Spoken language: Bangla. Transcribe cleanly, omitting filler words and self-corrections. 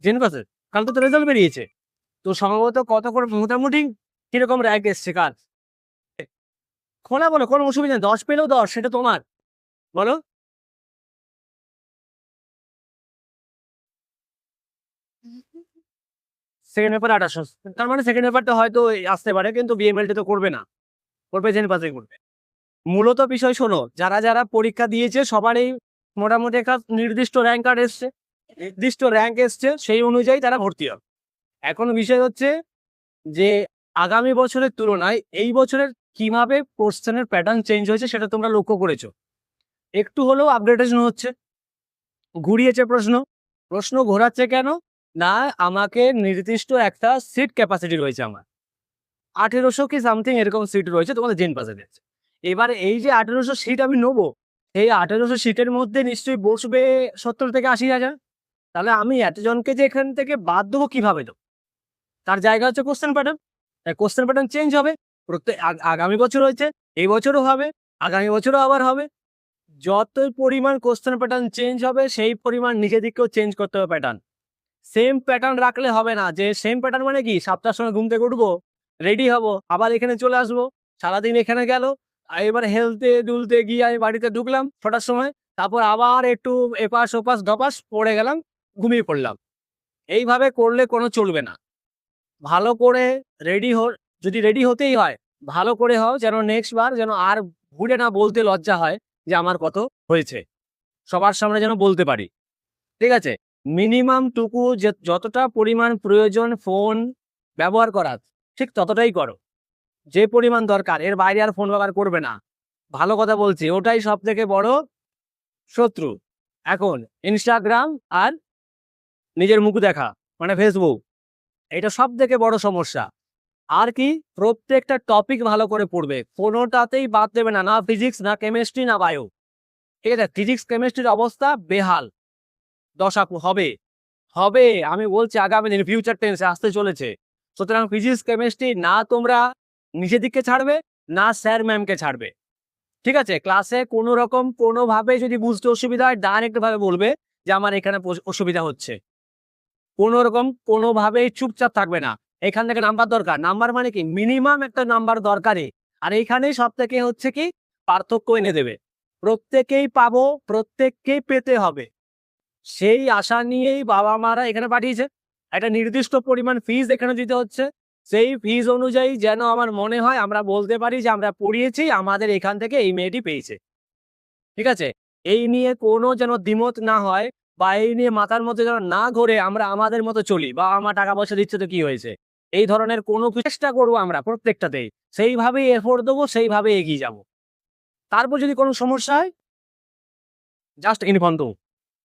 জেনপাসের কাল তো রেজাল্ট বেরিয়েছে, তো সম্ভবত কত করে মোটামুটি কিরকম র্যাঙ্ক এসছে কার? খোলা বলো, কোনো অসুবিধা নেই, 10 পেলেও 10, সেটা তোমার। বলো। সেকেন্ড পেপার 2800, তার মানে সেকেন্ড পেপারটা হয়তো আসতে পারে, কিন্তু বিএমএলটি তো করবে না, করবে জেনপাসে করবে। মূলত বিষয় শোনো, যারা যারা পরীক্ষা দিয়েছে সবারই মোটামুটি একটা নির্দিষ্ট র্যাঙ্ক কার্ড এসছে, নির্দিষ্ট র্যাঙ্ক এসছে, সেই অনুযায়ী তারা ভর্তি হবে। এখন বিষয় হচ্ছে যে আগামী বছরের তুলনায় এই বছরের কিভাবে কোশ্চেনের প্যাটার্ন চেঞ্জ হয়েছে সেটা তোমরা লক্ষ্য করেছো। একটু হলেও আপডেটেশন হচ্ছে, ঘুরিয়েছে প্রশ্ন। প্রশ্ন ঘোরাচ্ছে কেন? না, আমাকে নির্দিষ্ট একটা সিট ক্যাপাসিটি রয়েছে আমার, 1800 কি সামথিং এরকম সিট রয়েছে তোমাদের জেন পাসে দিচ্ছে। এবারে এই যে 1800 সিট আমি নেবো, এই 1800 সিটের মধ্যে নিশ্চয়ই বসবে 70 থেকে 80,000। তাহলে আমি এতজনকে যে এখান থেকে বাদ দেবো কিভাবে দেবো? তার জায়গা হচ্ছে question pattern. Question pattern change হবে প্রত্যেক, আগামী বছর হয়েছে, এই বছরও হবে, আগামী বছরও আবার হবে। যত পরিমাণ কোশ্চেন প্যাটার্ন চেঞ্জ হবে সেই পরিমাণ নিজের দিকেও চেঞ্জ করতে হবে প্যাটার্ন। সেম প্যাটার্ন রাখলে হবে না, যে সেম প্যাটার্ন মানে কি 7টার সময় ঘুম থেকে উঠবো, রেডি হব, আবার এখানে চলে আসবো, সারাদিন এখানে গেল, আর এবার হেলতে দুলতে গিয়ে আমি বাড়িতে ঢুকলাম 6টার সময়, তারপর আবার একটু এপাশ ওপাশ ধপাস পড়ে গেলাম, ঘুমিয়ে পড়লাম। এইভাবে করলে কোনো চলবে না। ভালো করে রেডি যদি রেডি হতেই হয় ভালো করে হও, যেন নেক্সট বার যেন আর ভুলে না বলতে লজ্জা হয় যে আমার কত হয়েছে, সবার সামনে যেন বলতে পারি। ঠিক আছে, মিনিমাম টুকু যে যতটা পরিমাণ প্রয়োজন ফোন ব্যবহার করার, ঠিক ততটাই করো, যে পরিমাণ দরকার, এর বাইরে আর ফোন ব্যবহার করবে না। ভালো কথা বলছি, ওটাই সব থেকে বড় শত্রু এখন, ইনস্টাগ্রাম আর নিজের মুখ দেখা, মানে ফেসবুক, এটা সব থেকে বড় সমস্যা। আর কি, প্রত্যেকটা টপিক ভালো করে পড়বে, কোনোটাতেই বাদ দেবে না, না ফিজিক্স, না কেমিস্ট্রি, না বায়ো। ঠিক আছে, ফিজিক্স কেমিস্ট্রির অবস্থা বেহাল দশা হবে, হবে আমি বলছি, আগামী দিন ফিউচার টেন্সে আসতে চলেছে। সুতরাং ফিজিক্স কেমিস্ট্রি না তোমরা নিজের দিকে ছাড়বে, না স্যার ম্যামকে ছাড়বে। ঠিক আছে, ক্লাসে কোনো রকম কোনোভাবে যদি বুঝতে অসুবিধা হয় ডাইরেক্ট ভাবে বলবে যে আমার এখানে অসুবিধা হচ্ছে, কোনো রকম কোনোভাবেই চুপচাপ থাকবে না। এখান থেকে নাম্বার দরকার, নাম্বার মানে কি মিনিমাম একটা নাম্বার দরকারই। আর এইখানেই সব থেকে হচ্ছে কি পার্থক্য এনে দেবে, প্রত্যেকেই পাবো, প্রত্যেককেই পেতে হবে, সেই আশা নিয়েই বাবা মারা এখানে পাঠিয়েছে। একটা নির্দিষ্ট পরিমাণ ফিজ এখানে দিতে হচ্ছে, সেই ফিজ অনুযায়ী যেন আমার মনে হয় আমরা বলতে পারি যে আমরা পড়িয়েছি, আমাদের এখান থেকে এই মেয়েটি পেয়েছে। ঠিক আছে, এই নিয়ে কোনো যেন দ্বিমত না হয়, বা এই নিয়ে মাথার মধ্যে যেন না ঘোরে আমরা আমাদের মতো চলি, বা আমার টাকা পয়সা দিচ্ছে তো কি হয়েছে, এই ধরনের কোনো চেষ্টা করবো আমরা প্রত্যেকটাতেই, সেইভাবেই এফোর্ট দেবো, সেইভাবে এগিয়ে যাব। তারপর যদি কোনো সমস্যা হয় জাস্ট ইনফর্ম দেবো।